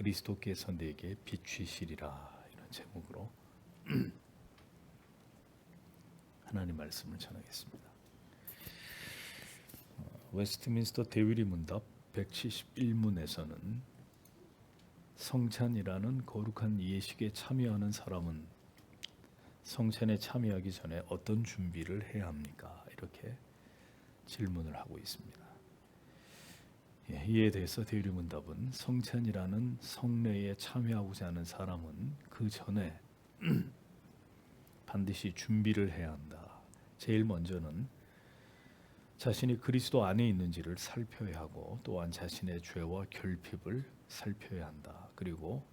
그리스도께서 내게 비추시리라, 이런 제목으로 하나님 말씀을 전하겠습니다. 웨스트민스터 대위리 문답 171문에서는 성찬이라는 거룩한 예식에 참여하는 사람은 성찬에 참여하기 전에 어떤 준비를 해야 합니까? 이렇게 질문을 하고 있습니다. 이에 대해서 대위리 문답은 성찬이라는 성례에 참여하고자 하는 사람은 그 전에 반드시 준비를 해야 한다. 제일 먼저는 자신이 그리스도 안에 있는지를 살펴야 하고, 또한 자신의 죄와 결핍을 살펴야 한다. 그리고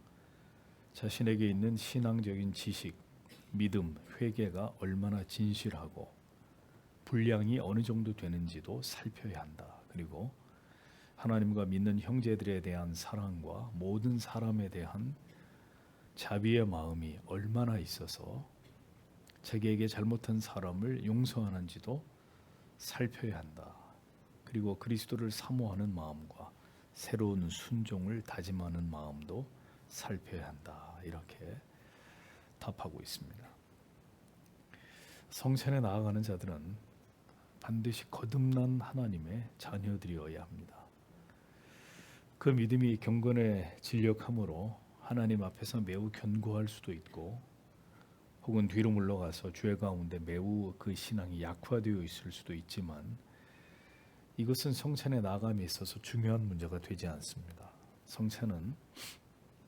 자신에게 있는 신앙적인 지식, 믿음, 회개가 얼마나 진실하고 분량이 어느 정도 되는지도 살펴야 한다. 그리고 하나님과 믿는 형제들에 대한 사랑과 모든 사람에 대한 자비의 마음이 얼마나 있어서 자기에게 잘못한 사람을 용서하는지도 살펴야 한다. 그리고 그리스도를 사모하는 마음과 새로운 순종을 다짐하는 마음도 살펴야 한다. 이렇게 답하고 있습니다. 성찬에 나아가는 자들은 반드시 거듭난 하나님의 자녀들이어야 합니다. 그 믿음이 경건에 진력함으로 하나님 앞에서 매우 견고할 수도 있고, 혹은 뒤로 물러가서 죄 가운데 매우 그 신앙이 약화되어 있을 수도 있지만, 이것은 성찬에 나아감에 있어서 중요한 문제가 되지 않습니다. 성찬은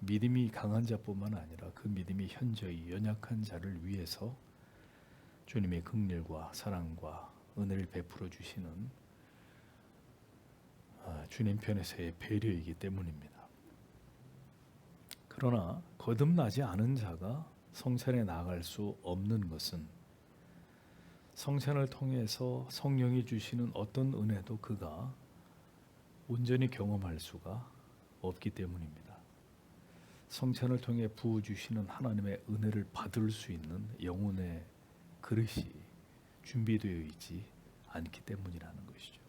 믿음이 강한 자뿐만 아니라 그 믿음이 현저히 연약한 자를 위해서 주님의 긍휼과 사랑과 은혜를 베풀어 주시는 주님 편에서의 배려이기 때문입니다. 그러나 거듭나지 않은 자가 성찬에 나아갈 수 없는 것은 성찬을 통해서 성령이 주시는 어떤 은혜도 그가 온전히 경험할 수가 없기 때문입니다. 성찬을 통해 부어주시는 하나님의 은혜를 받을 수 있는 영혼의 그릇이 준비되어 있지 않기 때문이라는 것이죠.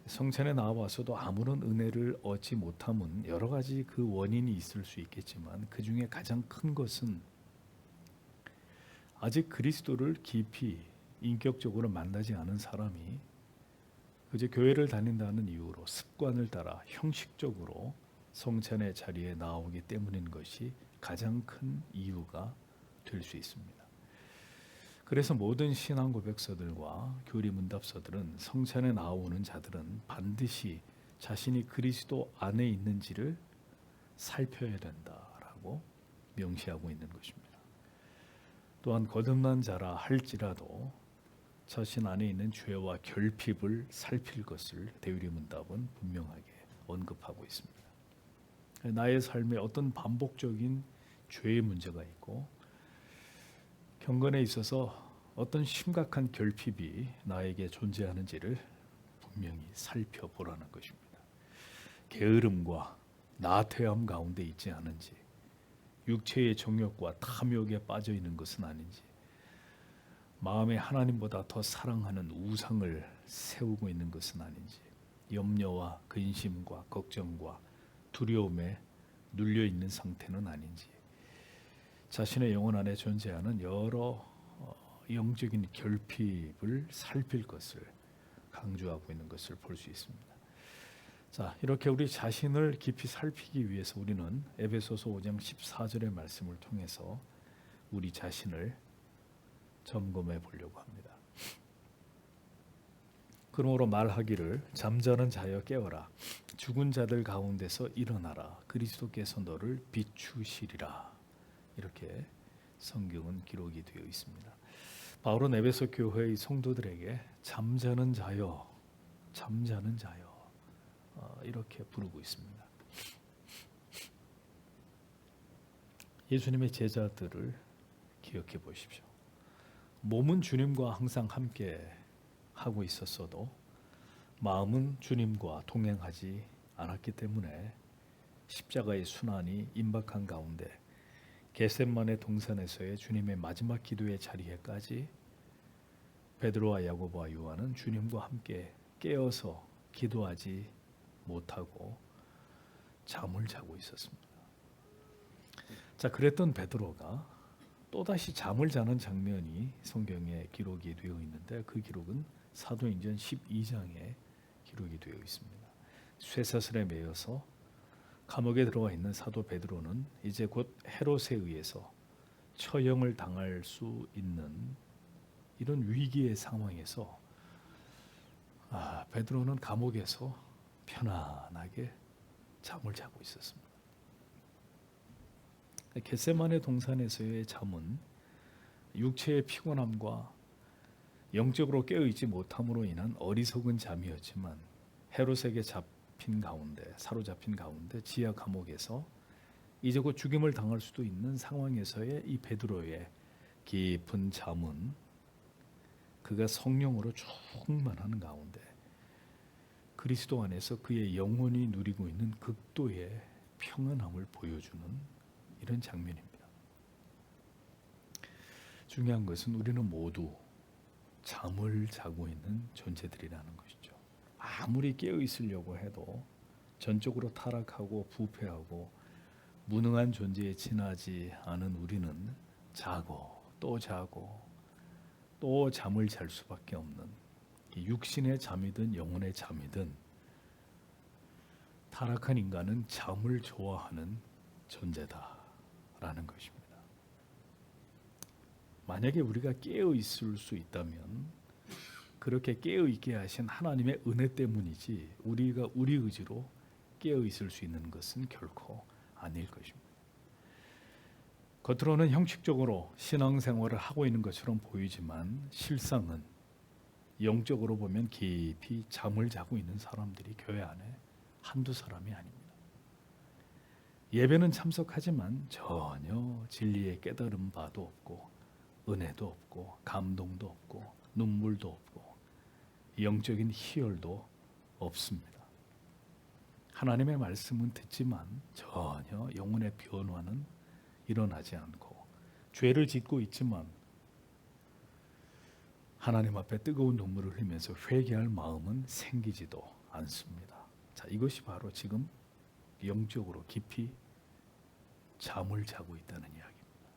성찬에 나와서도 아무런 은혜를 얻지 못함은 여러 가지 그 원인이 있을 수 있겠지만, 그 중에 가장 큰 것은 아직 그리스도를 깊이 인격적으로 만나지 않은 사람이 그저 교회를 다닌다는 이유로 습관을 따라 형식적으로 성찬의 자리에 나오기 때문인 것이 가장 큰 이유가 될 수 있습니다. 그래서 모든 신앙 고백서들과 교리 문답서들은 성찬에 나오는 자들은 반드시 자신이 그리스도 안에 있는지를 살펴야 된다라고 명시하고 있는 것입니다. 또한 거듭난 자라 할지라도 자신 안에 있는 죄와 결핍을 살필 것을 대위리 문답은 분명하게 언급하고 있습니다. 나의 삶에 어떤 반복적인 죄의 문제가 있고, 경건에 있어서 어떤 심각한 결핍이 나에게 존재하는지를 분명히 살펴보라는 것입니다. 게으름과 나태함 가운데 있지 않은지, 육체의 정욕과 탐욕에 빠져 있는 것은 아닌지, 마음에 하나님보다 더 사랑하는 우상을 세우고 있는 것은 아닌지, 염려와 근심과 걱정과 두려움에 눌려 있는 상태는 아닌지, 자신의 영혼 안에 존재하는 여러 영적인 결핍을 살필 것을 강조하고 있는 것을 볼 수 있습니다. 자, 이렇게 우리 자신을 깊이 살피기 위해서 우리는 에베소서 5장 14절의 말씀을 통해서 우리 자신을 점검해 보려고 합니다. 그러므로 말하기를 잠자는 자여 깨어라, 죽은 자들 가운데서 일어나라, 그리스도께서 너를 비추시리라. 이렇게 성경은 기록이 되어 있습니다. 바울은 에베소 교회의 성도들에게 잠자는 자여, 잠자는 자여 이렇게 부르고 있습니다. 예수님의 제자들을 기억해 보십시오. 몸은 주님과 항상 함께 하고 있었어도 마음은 주님과 동행하지 않았기 때문에 십자가의 순환이 임박한 가운데 겟셋마네 동산에서의 주님의 마지막 기도의 자리에까지 베드로와 야고보와 요한은 주님과 함께 깨어서 기도하지 못하고 잠을 자고 있었습니다. 자, 그랬던 베드로가 또다시 잠을 자는 장면이 성경에 기록이 되어 있는데 그 기록은 사도행전 12장에 기록이 되어 있습니다. 쇠사슬에 매여서 감옥에 들어와 있는 사도 베드로는 이제 곧 헤롯에 의해서 처형을 당할 수 있는 이런 위기의 상황에서 베드로는 감옥에서 편안하게 잠을 자고 있었습니다. 겟세마네 동산에서의 잠은 육체의 피곤함과 영적으로 깨어있지 못함으로 인한 어리석은 잠이었지만 헤롯에게 사로잡힌 가운데 지하 감옥에서 이제 곧 죽임을 당할 수도 있는 상황에서의 이 베드로의 깊은 잠은 그가 성령으로 충만하는 가운데 그리스도 안에서 그의 영혼이 누리고 있는 극도의 평안함을 보여주는 이런 장면입니다. 중요한 것은 우리는 모두 잠을 자고 있는 존재들이라는 것이죠. 아무리 깨어 있으려고 해도 전적으로 타락하고 부패하고 무능한 존재에 지나지 않은 우리는 자고 또 잠을 잘 수밖에 없는 육신의 잠이든 영혼의 잠이든 타락한 인간은 잠을 좋아하는 존재다라는 것입니다. 만약에 우리가 깨어 있을 수 있다면 그렇게 깨어 있게 하신 하나님의 은혜 때문이지 우리가 우리 의지로 깨어 있을 수 있는 것은 결코 아닐 것입니다. 겉으로는 형식적으로 신앙생활을 하고 있는 것처럼 보이지만 실상은 영적으로 보면 깊이 잠을 자고 있는 사람들이 교회 안에 한두 사람이 아닙니다. 예배는 참석하지만 전혀 진리의 깨달은 바도 없고 은혜도 없고 감동도 없고 눈물도 없고 영적인 희열도 없습니다. 하나님의 말씀은 듣지만 전혀 영혼의 변화는 일어나지 않고 죄를 짓고 있지만 하나님 앞에 뜨거운 눈물을 흘리면서 회개할 마음은 생기지도 않습니다. 자, 이것이 바로 지금 영적으로 깊이 잠을 자고 있다는 이야기입니다.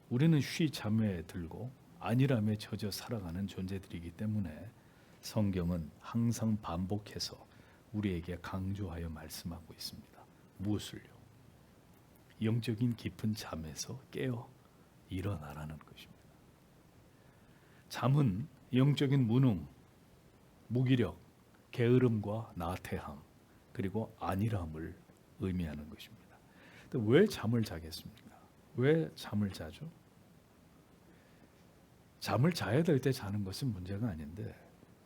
우리는 잠에 들고 안일함에 젖어 살아가는 존재들이기 때문에 성경은 항상 반복해서 우리에게 강조하여 말씀하고 있습니다. 무엇을요? 영적인 깊은 잠에서 깨어 일어나라는 것입니다. 잠은 영적인 무능, 무기력, 게으름과 나태함, 그리고 안일함을 의미하는 것입니다. 왜 잠을 자겠습니까? 왜 잠을 자죠? 잠을 자야 될 때 자는 것은 문제가 아닌데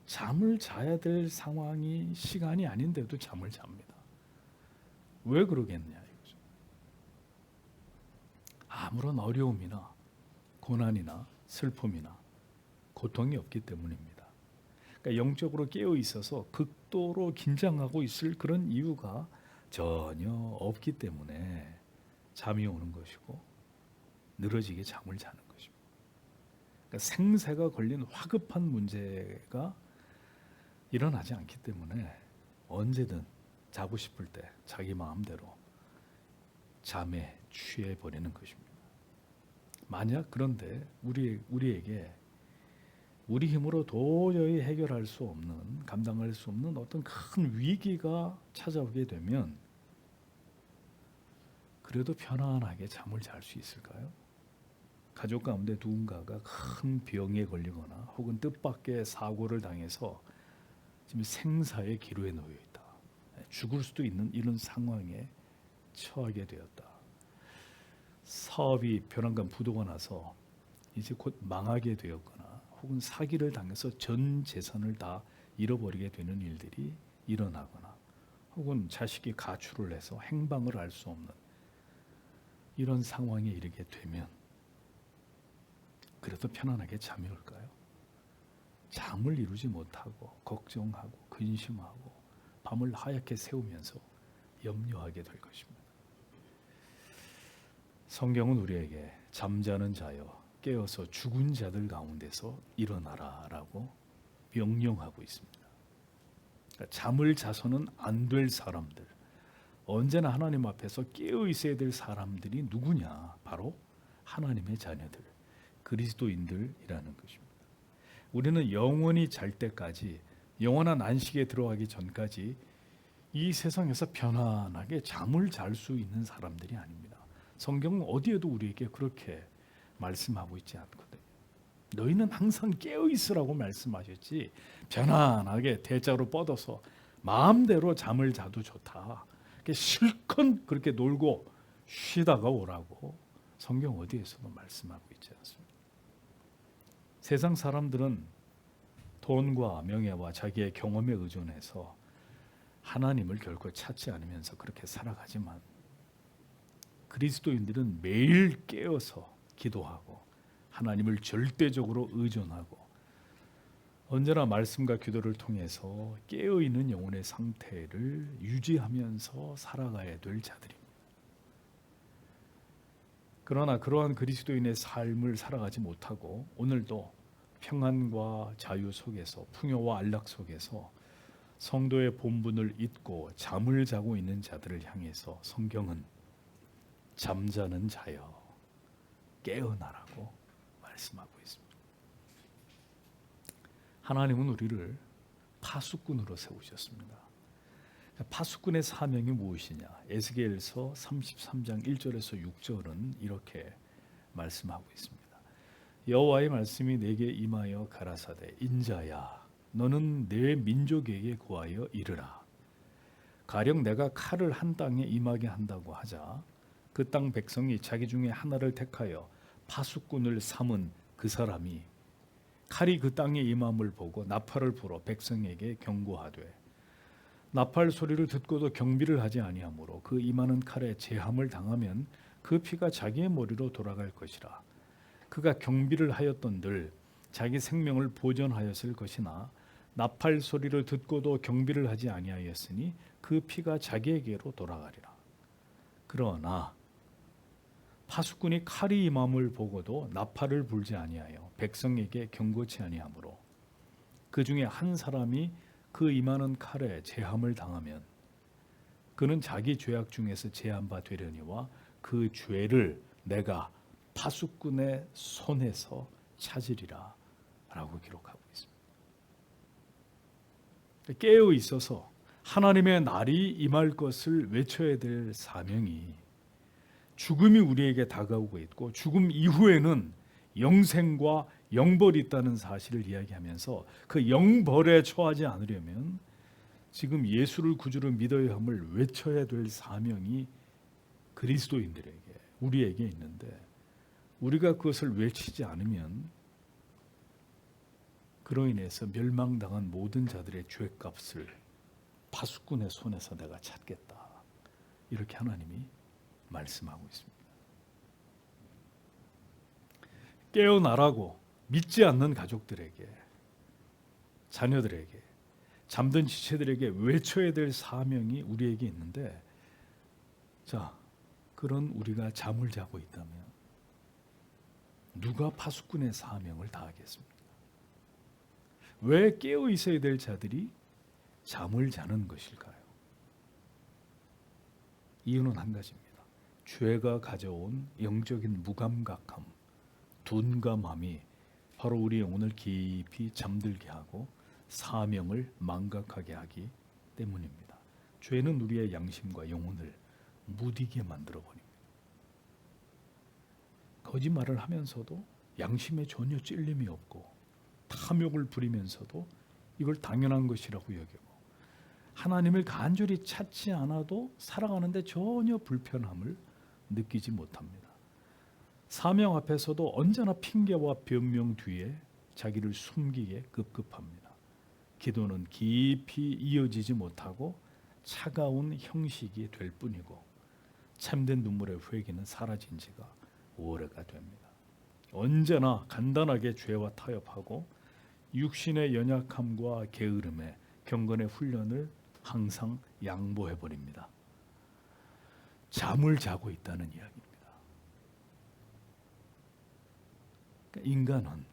잠을 자야 될 상황이 시간이 아닌데도 잠을 잡니다. 왜 그러겠냐 이거죠. 아무런 어려움이나 고난이나 슬픔이나 고통이 없기 때문입니다. 그러니까 영적으로 깨어 있어서 극도로 긴장하고 있을 그런 이유가 전혀 없기 때문에 잠이 오는 것이고 늘어지게 잠을 자는 것입니다. 그러니까 생사가 걸린 화급한 문제가 일어나지 않기 때문에 언제든 자고 싶을 때 자기 마음대로 잠에 취해 버리는 것입니다. 만약 그런데 우리에게 우리 힘으로 도저히 해결할 수 없는, 감당할 수 없는 어떤 큰 위기가 찾아오게 되면 그래도 편안하게 잠을 잘 수 있을까요? 가족 가운데 누군가가 큰 병에 걸리거나 혹은 뜻밖의 사고를 당해서 지금 생사의 기로에 놓여 있다. 죽을 수도 있는 이런 상황에 처하게 되었다. 사업이 벼랑간 부도가 나서 이제 곧 망하게 되었거나 혹은 사기를 당해서 전 재산을 다 잃어버리게 되는 일들이 일어나거나 혹은 자식이 가출을 해서 행방을 알 수 없는 이런 상황에 이르게 되면 그래도 편안하게 잠이 올까요? 잠을 이루지 못하고 걱정하고 근심하고 밤을 하얗게 새우면서 염려하게 될 것입니다. 성경은 우리에게 잠자는 자여 깨어서 죽은 자들 가운데서 일어나라라고 명령하고 있습니다. 그러니까 잠을 자서는 안 될 사람들, 언제나 하나님 앞에서 깨어 있어야 될 사람들이 누구냐? 바로 하나님의 자녀들, 그리스도인들이라는 것입니다. 우리는 영원히 잘 때까지, 영원한 안식에 들어가기 전까지 이 세상에서 편안하게 잠을 잘 수 있는 사람들이 아닙니다. 성경은 어디에도 우리에게 그렇게 말씀하고 있지 않거든요. 너희는 항상 깨어 있으라고 말씀하셨지, 편안하게 대자로 뻗어서 마음대로 잠을 자도 좋다, 실컷 그렇게 놀고 쉬다가 오라고 성경 어디에서도 말씀하고 있지 않습니다. 세상 사람들은 돈과 명예와 자기의 경험에 의존해서 하나님을 결코 찾지 않으면서 그렇게 살아가지만, 그리스도인들은 매일 깨어서 기도하고 하나님을 절대적으로 의존하고 언제나 말씀과 기도를 통해서 깨어있는 영혼의 상태를 유지하면서 살아가야 될 자들입니다. 그러나 그러한 그리스도인의 삶을 살아가지 못하고 오늘도 평안과 자유 속에서, 풍요와 안락 속에서 성도의 본분을 잊고 잠을 자고 있는 자들을 향해서 성경은 잠자는 자여 깨어나라고 말씀하고 있습니다. 하나님은 우리를 파수꾼으로 세우셨습니다. 파수꾼의 사명이 무엇이냐? 에스겔서 33장 1절에서 6절은 이렇게 말씀하고 있습니다. 여호와의 말씀이 내게 임하여 가라사대, 인자야, 너는 내 민족에게 구하여 이르라. 가령 내가 칼을 한 땅에 임하게 한다고 하자 그 땅 백성이 자기 중에 하나를 택하여 파수꾼을 삼은 그 사람이 칼이 그 땅에 임함을 보고 나팔을 불어 백성에게 경고하되, 나팔 소리를 듣고도 경비를 하지 아니하므로 그 임하는 칼에 제함을 당하면 그 피가 자기의 머리로 돌아갈 것이라. 그가 경비를 하였던들 자기 생명을 보존하였을 것이나 나팔 소리를 듣고도 경비를 하지 아니하였으니 그 피가 자기에게로 돌아가리라. 그러나 파수꾼이 칼이 임함을 보고도 나팔을 불지 아니하여 백성에게 경고치 아니하므로 그 중에 한 사람이 그 임하는 칼에 제함을 당하면 그는 자기 죄악 중에서 제한 바 되려니와 그 죄를 내가 파수꾼의 손에서 찾으리라 라고 기록하고 있습니다. 깨어 있어서 하나님의 날이 임할 것을 외쳐야 될 사명이, 죽음이 우리에게 다가오고 있고 죽음 이후에는 영생과 영벌이 있다는 사실을 이야기하면서 그 영벌에 처하지 않으려면 지금 예수를 구주로 믿어야 함을 외쳐야 될 사명이 그리스도인들에게, 우리에게 있는데, 우리가 그것을 외치지 않으면 그로 인해서 멸망당한 모든 자들의 죄값을 파수꾼의 손에서 내가 찾겠다, 이렇게 하나님이 말씀하고 있습니다. 깨어나라고 믿지 않는 가족들에게, 자녀들에게, 잠든 지체들에게 외쳐야 될 사명이 우리에게 있는데, 자, 그런 우리가 잠을 자고 있다면 누가 파수꾼의 사명을 다하겠습니까? 왜 깨어 있어야 될 자들이 잠을 자는 것일까요? 이유는 한 가지입니다. 죄가 가져온 영적인 무감각함, 둔감함이 바로 우리 영혼을 깊이 잠들게 하고 사명을 망각하게 하기 때문입니다. 죄는 우리의 양심과 영혼을 무디게 만들어 버립니다. 거짓말을 하면서도 양심에 전혀 찔림이 없고, 탐욕을 부리면서도 이걸 당연한 것이라고 여기고, 하나님을 간절히 찾지 않아도 살아가는데 전혀 불편함을 느끼지 못합니다. 사명 앞에서도 언제나 핑계와 변명 뒤에 자기를 숨기게 급급합니다. 기도는 깊이 이어지지 못하고 차가운 형식이 될 뿐이고, 참된 눈물의 회개는 사라진 지가 오래가 됩니다. 언제나 간단하게 죄와 타협하고 육신의 연약함과 게으름에 경건의 훈련을 항상 양보해버립니다. 잠을 자고 있다는 이야기입니다. 인간은,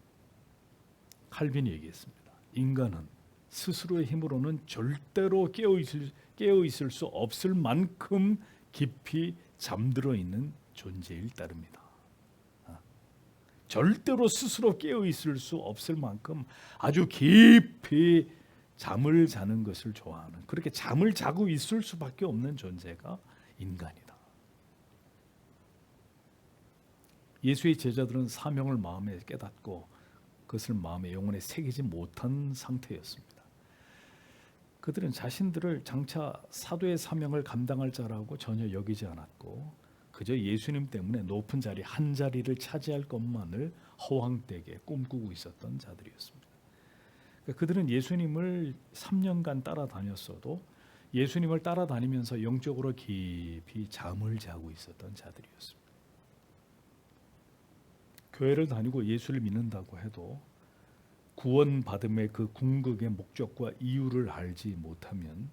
칼빈이 얘기했습니다. 인간은 스스로의 힘으로는 절대로 깨어 있을 수 없을 만큼 깊이 잠들어 있는 존재일 따릅니다. 절대로 스스로 깨어 있을 수 없을 만큼 아주 깊이 잠을 자는 것을 좋아하는, 그렇게 잠을 자고 있을 수밖에 없는 존재가 인간이다. 예수의 제자들은 사명을 마음에 깨닫고 그것을 마음의 영혼에 새기지 못한 상태였습니다. 그들은 자신들을 장차 사도의 사명을 감당할 자라고 전혀 여기지 않았고 그저 예수님 때문에 높은 자리 한 자리를 차지할 것만을 허황되게 꿈꾸고 있었던 자들이었습니다. 그러니까 그들은 예수님을 3년간 따라다녔어도 예수님을 따라다니면서 영적으로 깊이 잠을 자고 있었던 자들이었습니다. 교회를 다니고 예수를 믿는다고 해도 구원받음의 그 궁극의 목적과 이유를 알지 못하면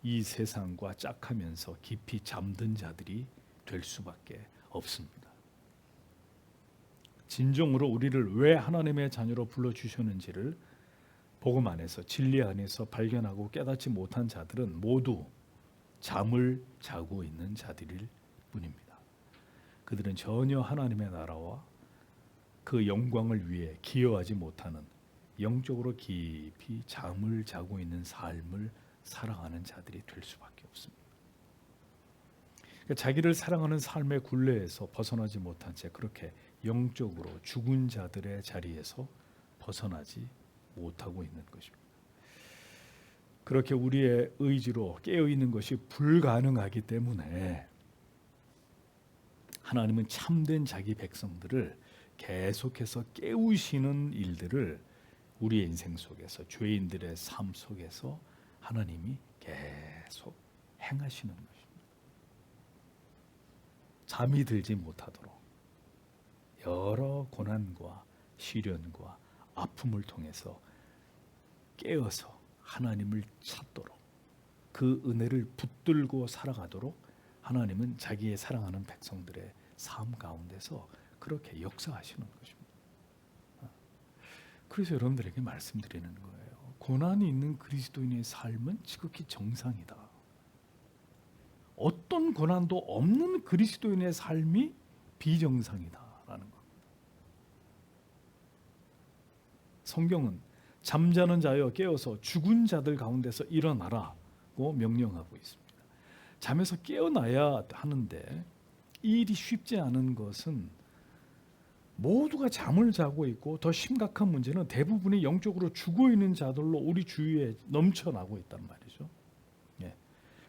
이 세상과 짝하면서 깊이 잠든 자들이 될 수밖에 없습니다. 진정으로 우리를 왜 하나님의 자녀로 불러주셨는지를 복음 안에서, 진리 안에서 발견하고 깨닫지 못한 자들은 모두 잠을 자고 있는 자들일 뿐입니다. 그들은 전혀 하나님의 나라와 그 영광을 위해 기여하지 못하는, 영적으로 깊이 잠을 자고 있는 삶을 살아가는 자들이 될 수밖에 없습니다. 그러니까 자기를 사랑하는 삶의 굴레에서 벗어나지 못한 채 그렇게 영적으로 죽은 자들의 자리에서 벗어나지 못하고 있는 것입니다. 그렇게 우리의 의지로 깨어 있는 것이 불가능하기 때문에 하나님은 참된 자기 백성들을 계속해서 깨우시는 일들을 우리의 인생 속에서, 죄인들의 삶 속에서 하나님이 계속 행하시는 것입니다. 잠이 들지 못하도록 여러 고난과 시련과 아픔을 통해서 깨어서 하나님을 찾도록, 그 은혜를 붙들고 살아가도록 하나님은 자기의 사랑하는 백성들의 삶 가운데서 그렇게 역사하시는 것입니다. 그래서 여러분들에게 말씀드리는 거예요. 고난이 있는 그리스도인의 삶은 지극히 정상이다. 어떤 고난도 없는 그리스도인의 삶이 비정상이다라는 겁니다. 성경은 잠자는 자여 깨어서 죽은 자들 가운데서 일어나라고 명령하고 있습니다. 잠에서 깨어나야 하는데 이 일이 쉽지 않은 것은 모두가 잠을 자고 있고, 더 심각한 문제는 대부분이 영적으로 죽어 있는 자들로 우리 주위에 넘쳐나고 있단 말이죠.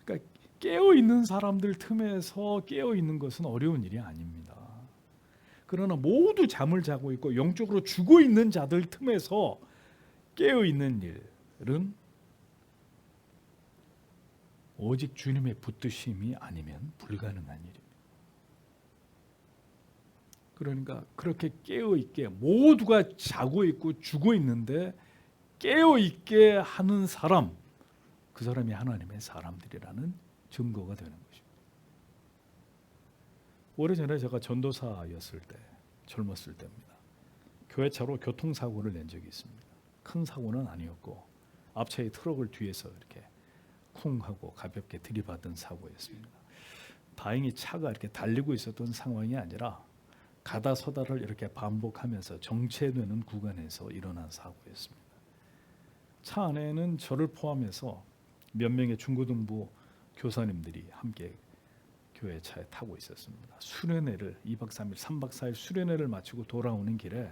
그러니까 깨어 있는 사람들 틈에서 깨어 있는 것은 어려운 일이 아닙니다. 그러나 모두 잠을 자고 있고 영적으로 죽어 있는 자들 틈에서 깨어 있는 일은 오직 주님의 붙드심이 아니면 불가능한 일입니다. 그러니까 그렇게 깨어있게, 모두가 자고 있고 죽어 있는데 깨어있게 하는 사람, 그 사람이 하나님의 사람들이라는 증거가 되는 것입니다. 오래전에 제가 전도사였을 때, 젊었을 때입니다. 교회차로 교통사고를 낸 적이 있습니다. 큰 사고는 아니었고 앞차의 트럭을 뒤에서 이렇게 쿵 하고 가볍게 들이받은 사고였습니다. 다행히 차가 이렇게 달리고 있었던 상황이 아니라 가다 서다를 이렇게 반복하면서 정체되는 구간에서 일어난 사고였습니다. 차 안에는 저를 포함해서 몇 명의 중고등부 교사님들이 함께 교회 차에 타고 있었습니다. 수련회를 2박 3일, 3박 4일 수련회를 마치고 돌아오는 길에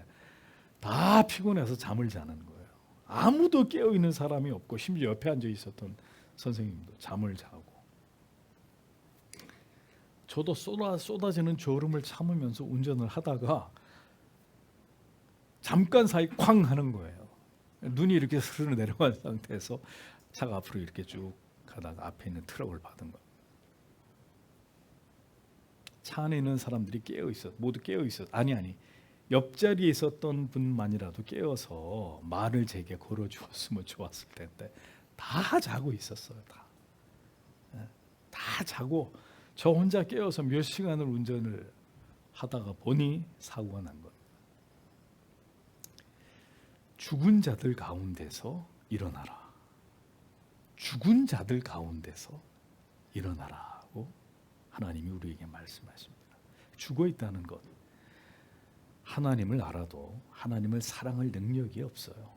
다 피곤해서 잠을 자는 거예요. 아무도 깨어있는 사람이 없고 심지어 옆에 앉아 있었던 선생님도 잠을 자고, 저도 쏟아지는 졸음을 참으면서 운전을 하다가 잠깐 사이 쾅 하는 거예요. 눈이 이렇게 스르르 내려간 상태에서 차가 앞으로 이렇게 쭉 가다가 앞에 있는 트럭을 받은 거예요. 차 안에 있는 사람들이 모두 깨어 있었. 아니 옆자리에 있었던 분만이라도 깨어서 말을 제게 걸어주었으면 좋았을 텐데 다 자고 있었어요. 다 자고 저 혼자 깨어서 몇 시간을 운전을 하다가 보니 사고가 난 겁니다. 죽은 자들 가운데서 일어나라. 죽은 자들 가운데서 일어나라고 하나님이 우리에게 말씀하십니다. 죽어 있다는 것, 하나님을 알아도 하나님을 사랑할 능력이 없어요.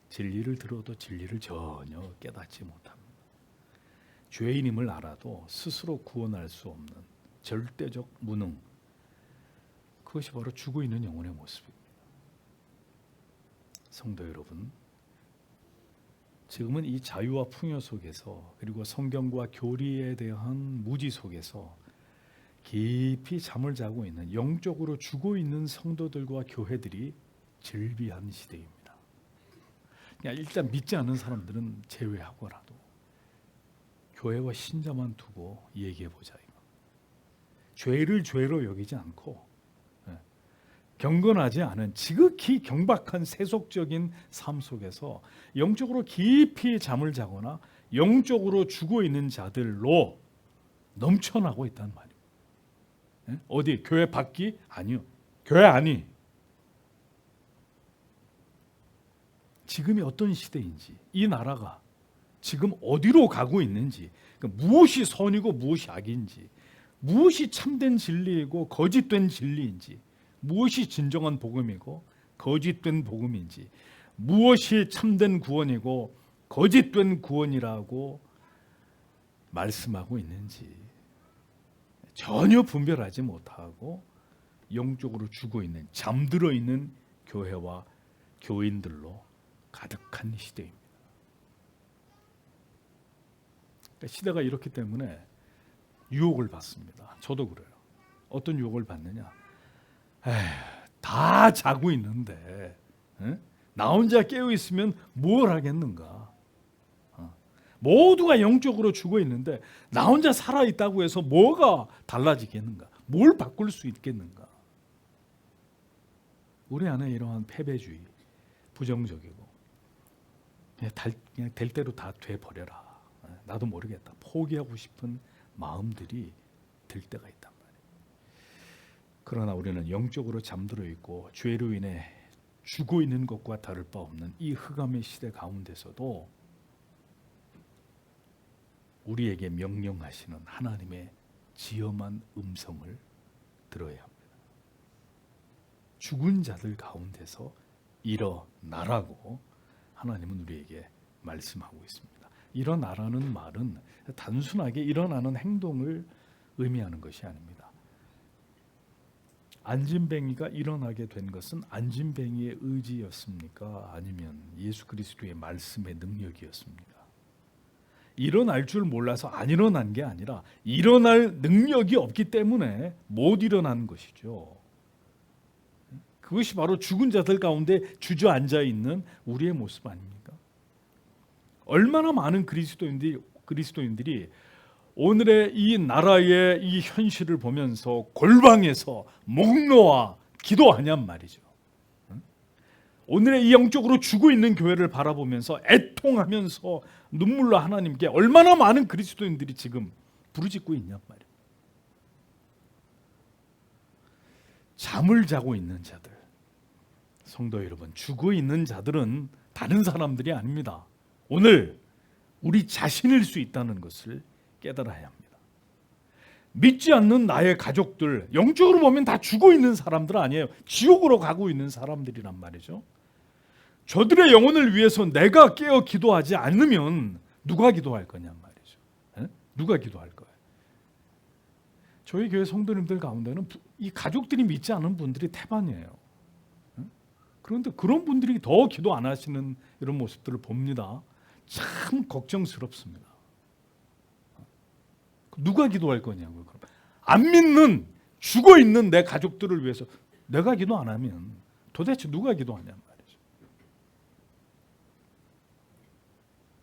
진리를 들어도 진리를 전혀 깨닫지 못합니다. 죄인임을 알아도 스스로 구원할 수 없는 절대적 무능, 그것이 바로 죽어 있는 영혼의 모습입니다. 성도 여러분, 지금은 이 자유와 풍요 속에서, 그리고 성경과 교리에 대한 무지 속에서 깊이 잠을 자고 있는, 영적으로 죽어 있는 성도들과 교회들이 즐비한 시대입니다. 그냥 일단 믿지 않는 사람들은 제외하고라도 교회와 신자만 두고 얘기해보자. 죄를 죄로 여기지 않고 경건하지 않은 지극히 경박한 세속적인 삶 속에서 영적으로 깊이 잠을 자거나 영적으로 죽어 있는 자들로 넘쳐나고 있다는 말이에요. 어디? 교회 밖이? 아니요. 교회 안이. 지금이 어떤 시대인지, 이 나라가 지금 어디로 가고 있는지, 무엇이 선이고 무엇이 악인지, 무엇이 참된 진리이고 거짓된 진리인지, 무엇이 진정한 복음이고 거짓된 복음인지, 무엇이 참된 구원이고 거짓된 구원이라고 말씀하고 있는지 전혀 분별하지 못하고 영적으로 죽어 있는, 잠들어 있는 교회와 교인들로 가득한 시대입니다. 시대가 이렇기 때문에 유혹을 받습니다. 저도 그래요. 어떤 유혹을 받느냐? 다 자고 있는데 나 혼자 깨어 있으면 뭘 하겠는가? 모두가 영적으로 죽어 있는데 나 혼자 살아 있다고 해서 뭐가 달라지겠는가? 뭘 바꿀 수 있겠는가? 우리 안에 이러한 패배주의, 부정적이고 그냥 될 대로 다 돼 버려라. 나도 모르겠다. 포기하고 싶은 마음들이 들 때가 있단 말이에요. 그러나 우리는 영적으로 잠들어 있고 죄로 인해 죽어 있는 것과 다를 바 없는 이 흑암의 시대 가운데서도 우리에게 명령하시는 하나님의 지엄한 음성을 들어야 합니다. 죽은 자들 가운데서 일어나라고 하나님은 우리에게 말씀하고 있습니다. 일어나라는 말은 단순하게 일어나는 행동을 의미하는 것이 아닙니다. 안진뱅이가 일어나게 된 것은 안진뱅이의 의지였습니까? 아니면 예수 그리스도의 말씀의 능력이었습니까? 일어날 줄 몰라서 안 일어난 게 아니라 일어날 능력이 없기 때문에 못 일어난 것이죠. 그것이 바로 죽은 자들 가운데 주저앉아 있는 우리의 모습 아닙니까? 얼마나 많은 그리스도인들이 오늘의 이 나라의 이 현실을 보면서 골방에서 목 놓아 기도하냔 말이죠. 오늘의 이 영적으로 죽어 있는 교회를 바라보면서 애통하면서 눈물로 하나님께 얼마나 많은 그리스도인들이 지금 부르짖고 있냔 말이에요. 잠을 자고 있는 자들, 성도 여러분, 죽어 있는 자들은 다른 사람들이 아닙니다. 오늘 우리 자신일 수 있다는 것을 깨달아야 합니다. 믿지 않는 나의 가족들, 영적으로 보면 다 죽어 있는 사람들 아니에요. 지옥으로 가고 있는 사람들이란 말이죠. 저들의 영혼을 위해서 내가 깨어 기도하지 않으면 누가 기도할 거냔 말이죠. 누가 기도할 거예요? 저희 교회 성도님들 가운데는 이 가족들이 믿지 않는 분들이 태반이에요. 그런데 그런 분들이 더 기도 안 하시는 이런 모습들을 봅니다. 참 걱정스럽습니다. 누가 기도할 거냐고요. 그럼 안 믿는, 죽어 있는 내 가족들을 위해서 내가 기도 안 하면 도대체 누가 기도하냔 말이죠.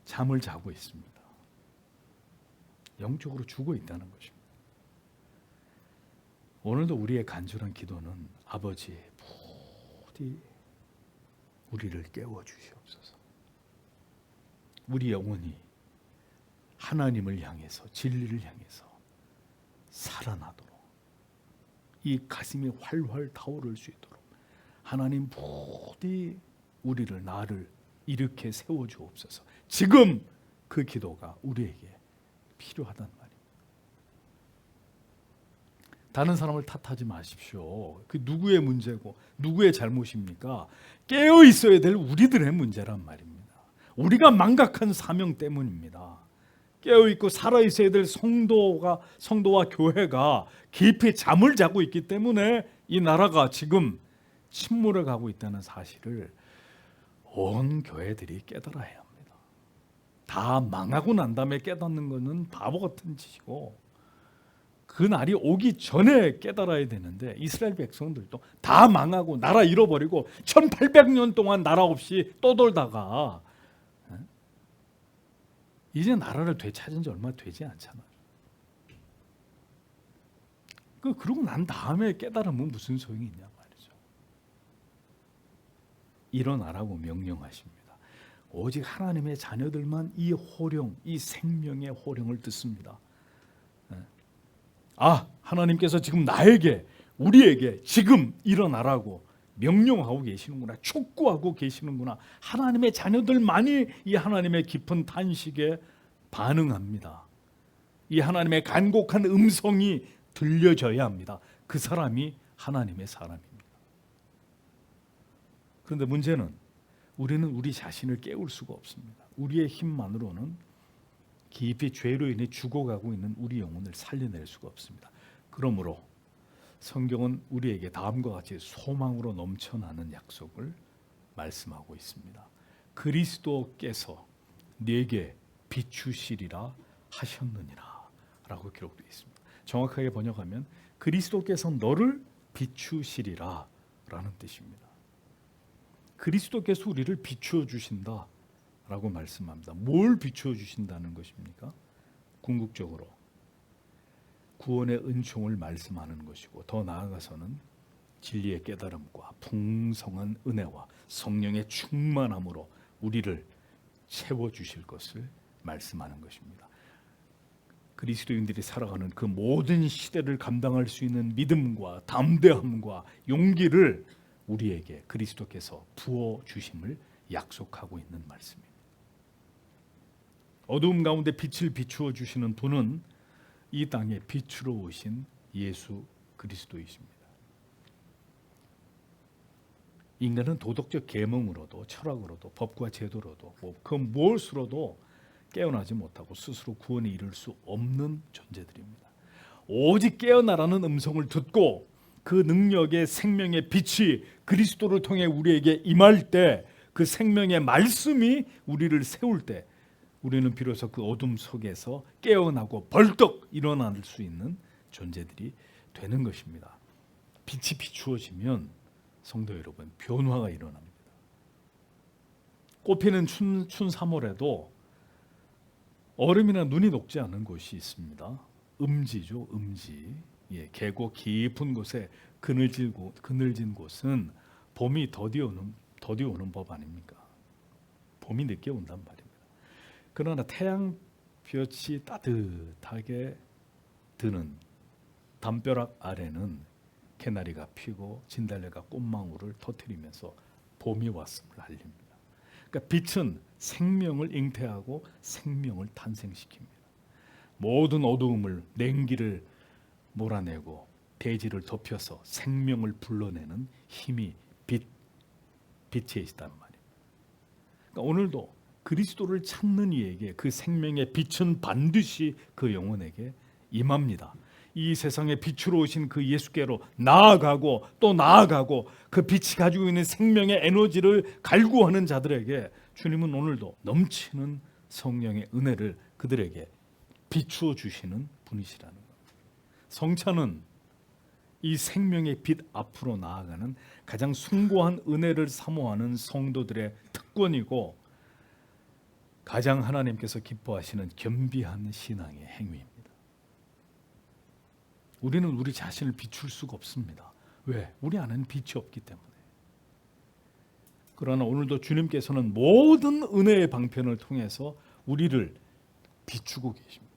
잠을 자고 있습니다. 영적으로 죽어 있다는 것입니다. 오늘도 우리의 간절한 기도는 아버지 부디 우리를 깨워 주시옵소서. 우리 영혼이 하나님을 향해서, 진리를 향해서 살아나도록, 이 가슴이 활활 타오를 수 있도록 하나님 부디 우리를, 나를 일으켜 세워주옵소서. 지금 그 기도가 우리에게 필요하단 말입니다. 다른 사람을 탓하지 마십시오. 그 누구의 문제고 누구의 잘못입니까? 깨어 있어야 될 우리들의 문제란 말입니다. 우리가 망각한 사명 때문입니다. 깨어 있고 살아 있어야 될 성도와 교회가 깊이 잠을 자고 있기 때문에 이 나라가 지금 침몰해 가고 있다는 사실을 온 교회들이 깨달아야 합니다. 다 망하고 난 다음에 깨닫는 것은 바보 같은 짓이고, 그 날이 오기 전에 깨달아야 되는데 이스라엘 백성들도 다 망하고 나라 잃어버리고 1800년 동안 나라 없이 떠돌다가 이제 나라를 되찾은 지 얼마 되지 않잖아요. 그러고 난 다음에 깨달으면 무슨 소용이 있냐 말이죠. 일어나라고 명령하십니다. 오직 하나님의 자녀들만 이 호령, 이 생명의 호령을 듣습니다. 하나님께서 지금 나에게, 우리에게 지금 일어나라고 명령하고 계시는구나, 촉구하고 계시는구나. 하나님의 자녀들만이 이 하나님의 깊은 탄식에 반응합니다. 이 하나님의 간곡한 음성이 들려져야 합니다. 그 사람이 하나님의 사람입니다. 그런데 문제는 우리는 우리 자신을 깨울 수가 없습니다. 우리의 힘만으로는 깊이 죄로 인해 죽어가고 있는 우리 영혼을 살려낼 수가 없습니다. 그러므로 성경은 우리에게 다음과 같이 소망으로 넘쳐나는 약속을 말씀하고 있습니다. 그리스도께서 내게 비추시리라 하셨느니라 라고 기록되어 있습니다. 정확하게 번역하면 그리스도께서 너를 비추시리라 라는 뜻입니다. 그리스도께서 우리를 비추어 주신다 라고 말씀합니다. 뭘 비추어 주신다는 것입니까? 궁극적으로 구원의 은총을 말씀하는 것이고, 더 나아가서는 진리의 깨달음과 풍성한 은혜와 성령의 충만함으로 우리를 채워주실 것을 말씀하는 것입니다. 그리스도인들이 살아가는 그 모든 시대를 감당할 수 있는 믿음과 담대함과 용기를 우리에게 그리스도께서 부어주심을 약속하고 있는 말씀입니다. 어두움 가운데 빛을 비추어 주시는 분은 이 땅에 빛으로 오신 예수 그리스도이십니다. 인간은 도덕적 계명으로도 철학으로도 법과 제도로도 그 무엇으로도 깨어나지 못하고 스스로 구원에 이를 수 없는 존재들입니다. 오직 깨어나라는 음성을 듣고 그 능력의 생명의 빛이 그리스도를 통해 우리에게 임할 때, 그 생명의 말씀이 우리를 세울 때 우리는 비로소 그 어둠 속에서 깨어나고 벌떡 일어날 수 있는 존재들이 되는 것입니다. 빛이 비추어지면 성도 여러분, 변화가 일어납니다. 꽃피는 춘 3월에도 얼음이나 눈이 녹지 않은 곳이 있습니다. 음지죠, 음지. 계곡 깊은 곳에 그늘진 곳은 봄이 더디 오는 법 아닙니까? 봄이 늦게 온단 말입니다. 그러나 태양볕이 따뜻하게 드는 담벼락 아래는 개나리가 피고 진달래가 꽃망울을 터뜨리면서 봄이 왔음을 알립니다. 그러니까 빛은 생명을 잉태하고 생명을 탄생시킵니다. 모든 어두움을, 냉기를 몰아내고 대지를 덮여서 생명을 불러내는 힘이 빛에 있단 말입니다. 그러니까 오늘도 그리스도를 찾는 이에게 그 생명의 빛은 반드시 그 영혼에게 임합니다. 이 세상에 빛으로 오신 그 예수께로 나아가고 또 나아가고 그 빛이 가지고 있는 생명의 에너지를 갈구하는 자들에게 주님은 오늘도 넘치는 성령의 은혜를 그들에게 비추어 주시는 분이시라는 겁니다. 성찬은 이 생명의 빛 앞으로 나아가는 가장 숭고한 은혜를 사모하는 성도들의 특권이고, 가장 하나님께서 기뻐하시는 겸비한 신앙의 행위입니다. 우리는 우리 자신을 비출 수가 없습니다. 왜? 우리 안에는 빛이 없기 때문에. 그러나 오늘도 주님께서는 모든 은혜의 방편을 통해서 우리를 비추고 계십니다.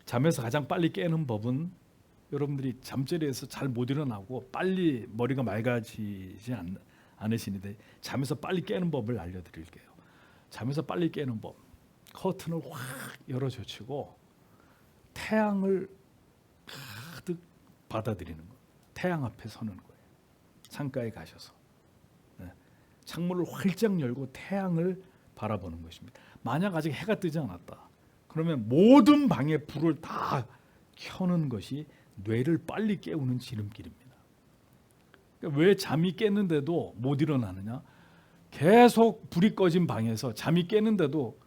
잠에서 가장 빨리 깨는 법은, 여러분들이 잠자리에서 잘 못 일어나고 빨리 머리가 맑아지지 않으시는데 잠에서 빨리 깨는 법을 알려드릴게요. 잠에서 빨리 깨는 법. 커튼을 확 열어젖히고 태양을 가득 받아들이는 거예요. 태양 앞에 서는 거예요. 창가에 가셔서 창문을 활짝 열고 태양을 바라보는 것입니다. 만약 아직 해가 뜨지 않았다. 그러면 모든 방의 불을 다 켜는 것이 뇌를 빨리 깨우는 지름길입니다. 그러니까 왜 잠이 깼는데도 못 일어나느냐? 계속 불이 꺼진 방에서 잠이 깨는데도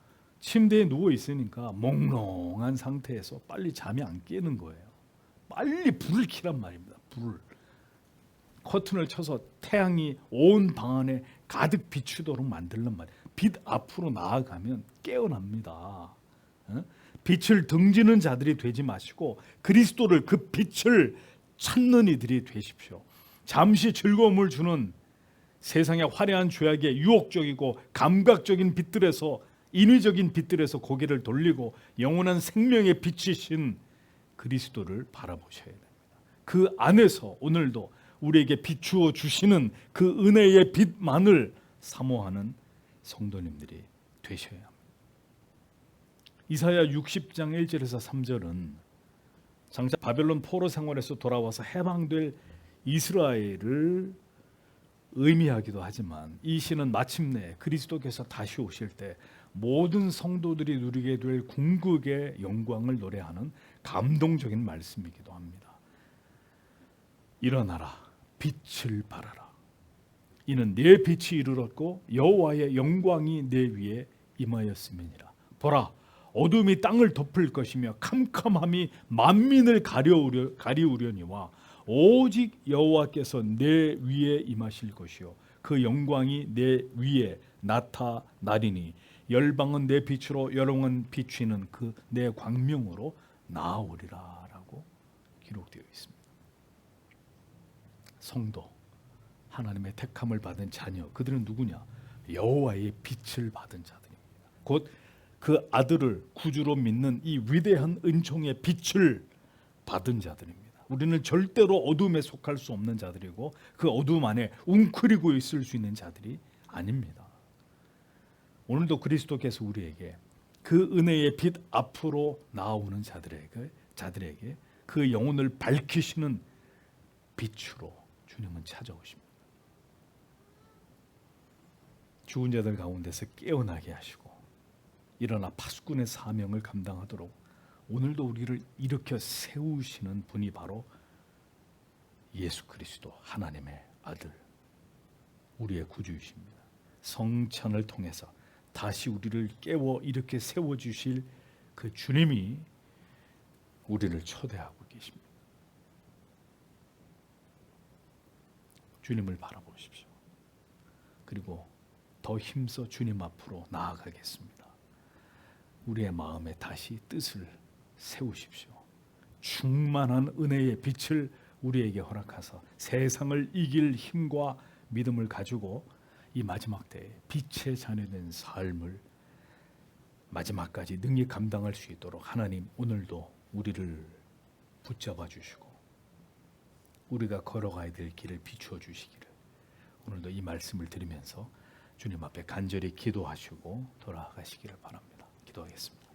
침대에 누워 있으니까 몽롱한 상태에서 빨리 잠이 안 깨는 거예요. 빨리 불을 켜란 말입니다. 불을. 커튼을 쳐서 태양이 온 방 안에 가득 비추도록 만들란 말이에요. 빛 앞으로 나아가면 깨어납니다. 빛을 등지는 자들이 되지 마시고 그리스도를 그 빛을 찾는 이들이 되십시오. 잠시 즐거움을 주는 세상의 화려한 죄악의 유혹적이고 감각적인 빛들에서 인위적인 빛들에서 고개를 돌리고 영원한 생명의 빛이신 그리스도를 바라보셔야 됩니다. 그 안에서 오늘도 우리에게 비추어 주시는 그 은혜의 빛만을 사모하는 성도님들이 되셔야 합니다. 이사야 60장 1절에서 3절은 장차 바벨론 포로 생활에서 돌아와서 해방될 이스라엘을 의미하기도 하지만 이 시는 마침내 그리스도께서 다시 오실 때 모든 성도들이 누리게 될 궁극의 영광을 노래하는 감동적인 말씀이기도 합니다. 일어나라, 빛을 발하라. 이는 내 빛이 이르렀고 여호와의 영광이 내 위에 임하였음이니라. 보라, 어둠이 땅을 덮을 것이며 캄캄함이 만민을 가리우려니와 오직 여호와께서 내 위에 임하실 것이요 그 영광이 내 위에 나타나리니 열방은 내 빛으로 여롱은 비추는 그 내 광명으로 나아오리라 라고 기록되어 있습니다. 성도, 하나님의 택함을 받은 자녀, 그들은 누구냐? 여호와의 빛을 받은 자들입니다. 곧 그 아들을 구주로 믿는 이 위대한 은총의 빛을 받은 자들입니다. 우리는 절대로 어둠에 속할 수 없는 자들이고 그 어둠 안에 웅크리고 있을 수 있는 자들이 아닙니다. 오늘도 그리스도께서 우리에게 그 은혜의 빛 앞으로 나아오는 자들에게 그 영혼을 밝히시는 빛으로 주님은 찾아오십니다. 죽은 자들 가운데서 깨어나게 하시고 일어나 파수꾼의 사명을 감당하도록 오늘도 우리를 일으켜 세우시는 분이 바로 예수 그리스도 하나님의 아들, 우리의 구주이십니다. 성찬을 통해서 다시 우리를 깨워 이렇게 세워주실 그 주님이 우리를 초대하고 계십니다. 주님을 바라보십시오. 그리고 더 힘써 주님 앞으로 나아가겠습니다. 우리의 마음에 다시 뜻을 세우십시오. 충만한 은혜의 빛을 우리에게 허락하사 세상을 이길 힘과 믿음을 가지고 이 마지막 때에 빛의 자녀된 삶을 마지막까지 능히 감당할 수 있도록 하나님 오늘도 우리를 붙잡아 주시고 우리가 걸어가야 될 길을 비추어 주시기를 오늘도 이 말씀을 드리면서 주님 앞에 간절히 기도하시고 돌아가시기를 바랍니다. 기도하겠습니다.